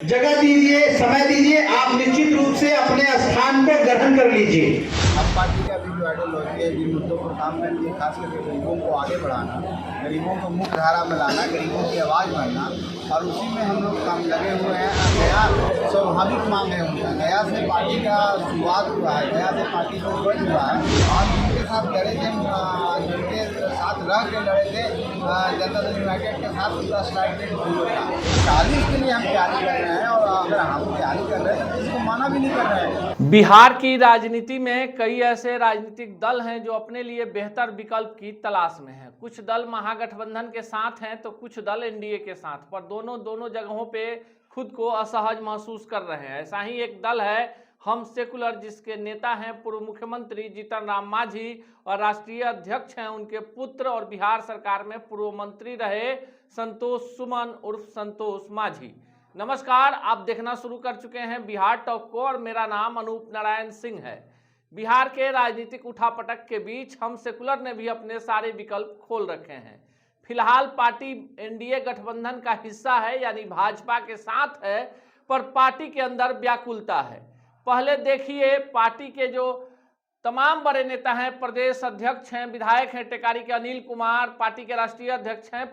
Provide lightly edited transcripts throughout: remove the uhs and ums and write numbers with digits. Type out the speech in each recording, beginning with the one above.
जगह दीजिए, समय दीजिए, आप निश्चित रूप से अपने स्थान को ग्रहण कर लीजिए। हम पार्टी का भी जो आइडियोलॉजी है, जिन मुद्दों पर काम करके खास करके गरीबों को आगे बढ़ाना, गरीबों को मुख्य धारा में लाना, गरीबों की आवाज़ बनना, और उसी में हम लोग काम लगे हुए हैं। गया स्वाभाविक मांग है उनका, गया से पार्टी का शुरुआत हुआ है, गया से पार्टी को उपज हुआ है और जिनके साथ लड़े थे, जिनके साथ रह के लड़े थे, जनता दल यूनाइटेड के साथ उनका स्ट्राइक रेट 0 था। 40 के लिए हम तैयारी कर रहे हैं और अगर हम तैयारी कर रहे हैं तो इसको माना भी नहीं कर रहे हैं। बिहार की राजनीति में कई ऐसे राजनीतिक दल हैं जो अपने लिए बेहतर विकल्प की तलाश में हैं। कुछ दल महागठबंधन के साथ हैं तो कुछ दल एनडीए के साथ, पर दोनों जगहों पे खुद को असहज महसूस कर रहे हैं। ऐसा ही एक दल है हम सेकुलर, जिसके नेता हैं पूर्व मुख्यमंत्री जीतन राम मांझी और राष्ट्रीय अध्यक्ष हैं उनके पुत्र और बिहार सरकार में पूर्व मंत्री रहे संतोष सुमन उर्फ संतोष मांझी। नमस्कार, आप देखना शुरू कर चुके हैं बिहार टॉक को और मेरा नाम अनूप नारायण सिंह है। बिहार के राजनीतिक उठापटक के बीच हम सेकुलर ने भी अपने सारे विकल्प खोल रखे हैं। फिलहाल पार्टी एनडीए गठबंधन का हिस्सा है, यानी भाजपा के साथ है, पर पार्टी के अंदर व्याकुलता है। पहले देखिए पार्टी के जो तमाम बड़े नेता हैं, प्रदेश अध्यक्ष हैं, विधायक हैं टेकारी के अनिल कुमार, पार्टी के राष्ट्रीय अध्यक्ष हैं।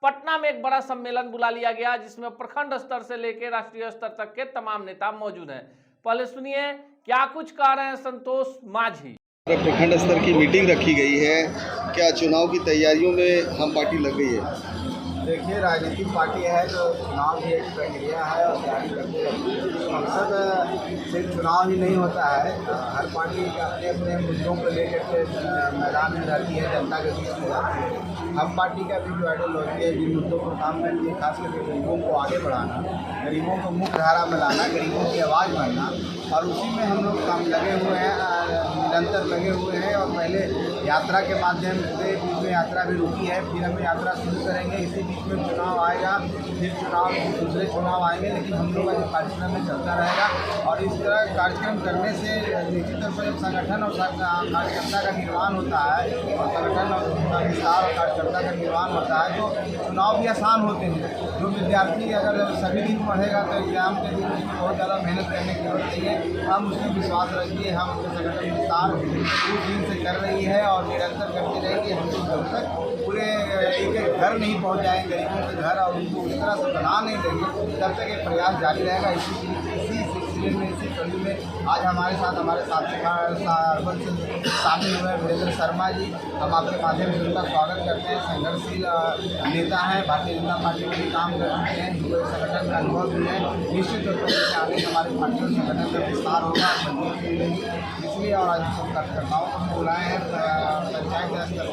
पटना में एक बड़ा सम्मेलन बुला लिया गया जिसमें प्रखंड स्तर से लेकर राष्ट्रीय स्तर तक के तमाम नेता मौजूद हैं। पहले सुनिए क्या कुछ कह रहे हैं संतोष मांझी। प्रखंड स्तर की मीटिंग रखी गई है, क्या चुनाव की तैयारियों में हम पार्टी लग गई है? देखिए, राजनीतिक पार्टी है तो चुनाव भी एक प्रक्रिया है और तैयारी करते रहती है। मकसद सिर्फ चुनाव ही नहीं होता है, हर पार्टी अपने अपने मुद्दों को लेकर के मैदान में रहती है, जनता के बीच में रहती है। हम पार्टी का भी जो आइडियोलॉजी है, जिन मुद्दों पर काम करके खास करके गरीबों को आगे बढ़ाना, गरीबों को मुख्य धारा में लाना, गरीबों की आवाज़ बनना, और उसी में हम लोग काम लगे हुए हैं, निरंतर लगे हुए हैं। और पहले यात्रा के माध्यम से बीच में यात्रा भी रुकी है, फिर हम यात्रा शुरू करेंगे। इसी बीच में चुनाव आएगा, फिर दूसरे चुनाव आएंगे, लेकिन हम लोग का कार्यक्रम में चलता रहेगा। और इस तरह कार्यक्रम करने से निश्चित तौर पर संगठन और कार्यकर्ता का निर्माण होता है, और संगठन और विस्तार और कार्यकर्ता का निर्माण होता है, तो चुनाव भी आसान होते हैं। जो विद्यार्थी अगर सभी दिन पढ़ेगा तो एग्जाम के दिन उसमें बहुत ज़्यादा मेहनत करने की जरूरत नहीं है। हम उसमें विश्वास रखिए, हम अपने संगठन विस्तार कुछ दिन से कर रही है और निरंतर करती रहेगी। हम लोग जब तक पूरे एक घर नहीं पहुंच जाएंगे, गरीबों के घर, और उनको उस तरह से बना नहीं देंगे, तब तक एक प्रयास जारी रहेगा। इसी सिलसिले में, इसी कड़ी में आज हमारे साथ हमारे साथी शामिल हुए वीरेंद्र शर्मा जी। हम आपके माध्यम से उनका स्वागत करते हैं। संघर्षशील नेता हैं, भारतीय जनता पार्टी में भी काम कर चुके हैं, जो संगठन का अनुभव भी है। निश्चित तौर पर आगे हमारे पार्टी और संगठन का विस्तार होगा, मजबूती मिलेगी। इसलिए और आज सब कार्यकर्ताओं को हम बुलाए हैं, पंचायत स्तर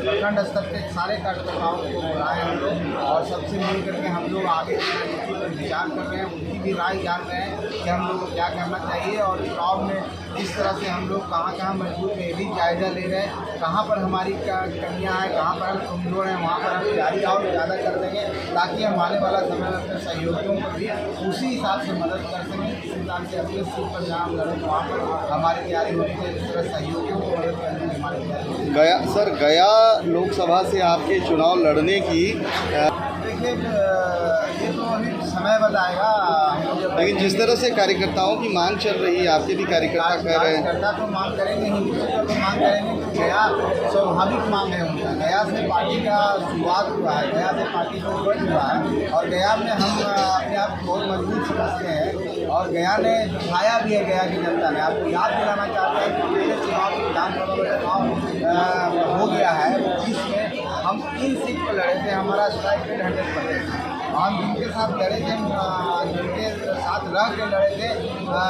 प्रखंड स्तर के सारे कार्यकर्ताओं को बुलाए हैं हम लोग, और सबसे मिल करके हम लोग आगे की रणनीति पर विचार कर रहे हैं, उनकी भी राय जान रहे हैं कि हम लोग को क्या करना चाहिए। और चुनाव में इस तरह से हम लोग कहाँ मजबूत है ये भी जायजा ले रहे हैं, कहाँ पर हमारी कमियाँ हैं, कहाँ पर हम कमजोर हैं, वहाँ पर हम तैयारी और ज़्यादा कर देंगे, ताकि हम आने वाला समय में अपने सहयोगियों को भी उसी हिसाब से मदद कर सकें। इस हिसाब से अपने सीट पर जहाँ हम लड़ें वहाँ पर हमारी तैयारी होती है, जिस तरह सहयोगियों को मदद करने की हमारी तैयारी। गया लोकसभा से आपके चुनाव लड़ने की देखिए, ये तो अभी समय बताएगा। लेकिन जिस तरह से कार्यकर्ताओं की मांग चल रही है, आपके भी कार्यकर्ता कह रहे हैं। कार्यकर्ता तो मांग करेंगे ही, तो मांग करेंगे। गया स्वाभाविक मांग है उनका, गया से पार्टी का शुरुआत हुआ है, गया से पार्टी को उपज हुआ है, और गया में हम अपने आप को बहुत मजबूत समझते हैं, और गया ने दिखाया भी है। गया की जनता ने, आपको याद दिलाना चाहते हैं कि पिछले चुनाव विधानसभा में चुनाव हो गया है, जिसमें हम 3 सीट पर लड़े थे। हमारा स्ट्राइक रेट 100% था। हम जिनके साथ लड़े थे, जिनके साथ रह के लड़े थे,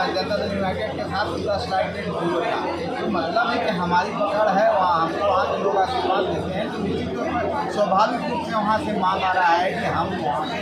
जनता दल यूनाइटेड के साथ उनका स्ट्राइक रेट 0 था। तो मतलब है कि हमारी पकड़ है, वहाँ हमको वहाँ के लोग आशीर्वाद देते हैं, तो निश्चित तौर पर स्वाभाविक रूप से वहाँ से मांग आ रहा है कि हम वहाँ से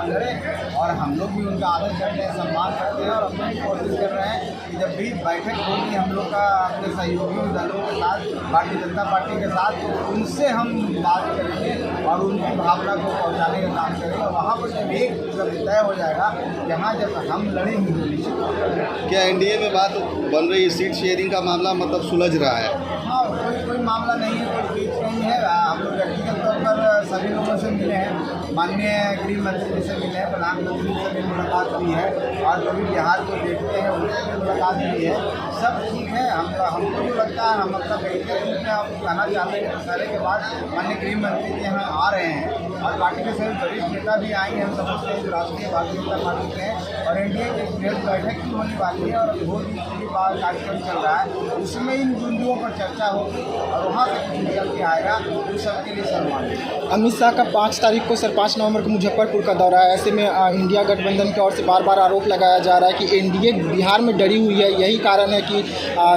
लड़ें, और हम लोग भी उनका आदर करते हैं, सम्मान करते हैं, और अपनी कोशिश कर रहे हैं कि जब भी बैठक होगी हम लोग का अपने सहयोगियों दलों के साथ, भारतीय जनता पार्टी के साथ, तो उनसे हम बात करेंगे और उनकी भावना को पहुँचाने का काम करेंगे। वहाँ पर जब एक जब तय हो जाएगा, जहाँ जब हम लड़ेंगे निश्चित। क्या एनडीए में बात बन रही है, सीट शेयरिंग का मामला मतलब सुलझ रहा है? हाँ, कोई मामला नहीं है, कोई बीच नहीं है। हम लोग व्यक्तिगत तौर पर सभी लोगों से मिले हैं, माननीय गृह मंत्री से मिले हैं, प्रधानमंत्री से भी मुलाकात हुई है और जो भी बिहार को देखते हैं उनसे भी मुलाकात हुई है। सब ठीक है। हमको जो लगता है, हम अपना व्यक्तिगत रूप में आप कहना चाहते हैं कि दशहरे के बाद माननीय गृह मंत्री जी यहाँ आ रहे हैं और पार्टी के सभी वरिष्ठ नेता भी आएंगे। हम समझते हैं जो राष्ट्रीय भारतीय जनता पार्टी के हैं और एनडीए की बृहद बैठक भी होने वाली है और बहुत ही बार कार्यक्रम चल रहा है, उसमें इन बिंदुओं पर चर्चा होगी और वहाँ से कुछ निकल के आएगा, उस सबके लिए सम्मान है। अमित शाह का 5 तारीख को 5 नवंबर को मुजफ्फरपुर का दौरा है। ऐसे में इंडिया गठबंधन की ओर से बार बार आरोप लगाया जा रहा है कि एनडीए बिहार में डरी हुई है। यही कारण है कि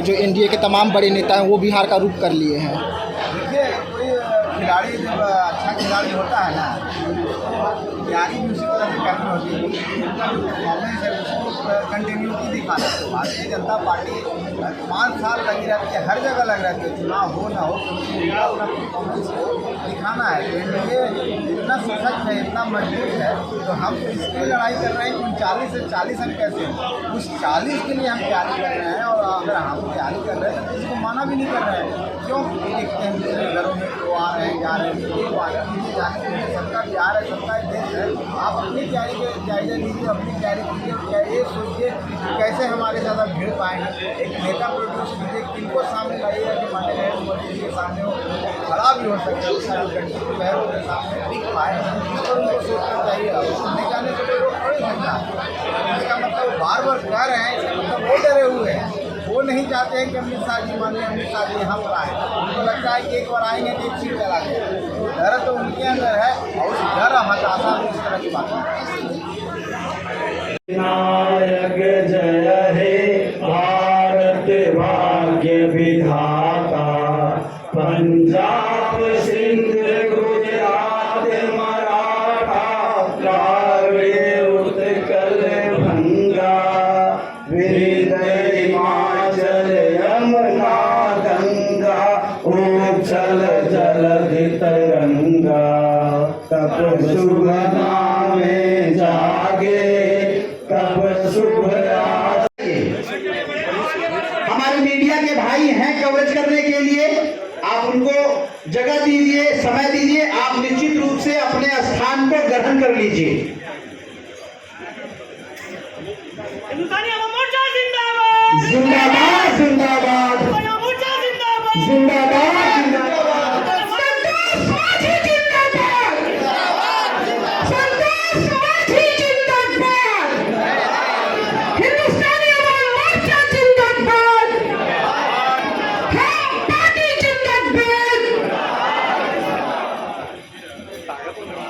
जो एनडीए के तमाम बड़े नेता हैं वो बिहार का रुख कर लिए हैं। देखिए, कोई खिलाड़ी जब अच्छा खिलाड़ी होता है ना, तैयारी भी उसी तरह से करनी होती है। उनका जो परफॉर्मेंस है उसको कंटिन्यूटी दिखाना है। भारतीय जनता पार्टी 5 साल लगी रहती है, हर जगह लग रहती है, चुनाव हो ना हो उनका अपना परफॉर्मेंस दिखाना है। तो एनडीए इतना सशक्त है, इतना मजबूत है, तो हम इसकी लड़ाई कर रहे हैं कि 39 से 40 हम कैसे हैं। उस 40 के लिए हम तैयारी कर रहे हैं और अगर हम तैयारी कर रहे हैं तो इसको माना भी नहीं कर रहे हैं। क्यों देखते हैं दूसरे घरों में वो आ रहे हैं, जा रहे हैं, वो आ रहे हैं, जाने के लिए सबका बिहार है, सबका देश है। आप अपनी तैयारी के जायजा लीजिए, अपनी तैयारी कीजिए और ये सोचिए कि कैसे हमारे ज़्यादा भीड़ पाएंगे। एक नेता प्रोड्यूस कीजिए, किनको सामने लाइएगा कि माननीय नरेंद्र मोदी जी के सामने वो खड़ा भी हो सकता है, उसका जो व्यक्तित्व है उनके सामने दिख पाए, इस पर उनको सोचना चाहिए। अपने जाने से कोई रोक थोड़ी सकता। इसका मतलब बार बार कह रहे हैं, इसका मतलब वो डरे हुए हैं, वो नहीं चाहते हैं कि अमित शाह जी, माननीय अमित शाह जी यहाँ पर आए। उनको लगता है कि एक बार आएंगे तो एक सीट चला गया। डर तो उनके अंदर है और उस डर हताशा में इस तरह की बात है। नायक जय हे भारत भाग्य विधाता, पंजाब सिंध गुजरात मराठा द्राविड़ उत्कल भंगा, हिमाचल यमुना गंगा, उछल जलधि तरंगा, तब शुभ नामे जागे, तब शुभ हमारे मीडिया के भाई हैं कवरेज करने के लिए, आप उनको जगह दीजिए, समय दीजिए। आप निश्चित रूप से अपने स्थान को ग्रहण कर लीजिए। जिंदाबाद जिंदाबाद जिंदाबाद जिंदाबाद।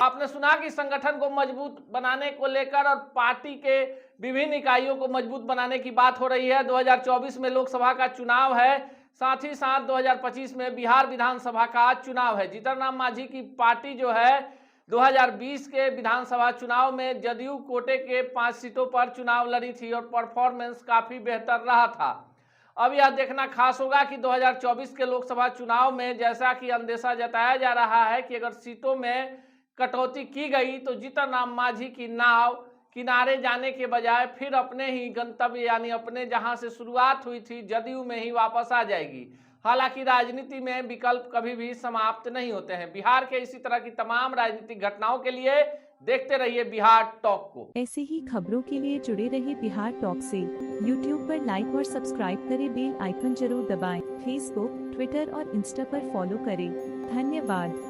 आपने सुना कि संगठन को मजबूत बनाने को लेकर और पार्टी के विभिन्न इकाइयों को मजबूत बनाने की बात हो रही है। 2024 में लोकसभा का चुनाव है, साथ ही साथ 2025 में बिहार विधानसभा का चुनाव है। जीतन राम मांझी की पार्टी जो है 2020 के विधानसभा चुनाव में जदयू कोटे के 5 सीटों पर चुनाव लड़ी थी और परफॉर्मेंस काफी बेहतर रहा था। अब यह देखना खास होगा कि 2024 के लोकसभा चुनाव में जैसा कि अंदेशा जताया जा रहा है कि अगर सीटों में कटौती की गई तो जीतन राम मांझी की नाव किनारे जाने के बजाय फिर अपने ही गंतव्य यानी अपने जहां से शुरुआत हुई थी जदयू में ही वापस आ जाएगी। हालांकि राजनीति में विकल्प कभी भी समाप्त नहीं होते हैं। बिहार के इसी तरह की तमाम राजनीतिक घटनाओं के लिए देखते रहिए बिहार टॉक को। ऐसे ही खबरों के लिए जुड़े रहिए बिहार टॉक से। यूट्यूब पर लाइक और सब्सक्राइब करें, बेल आइकन जरूर दबाएं। फेसबुक, ट्विटर और इंस्टा पर फॉलो करें। धन्यवाद।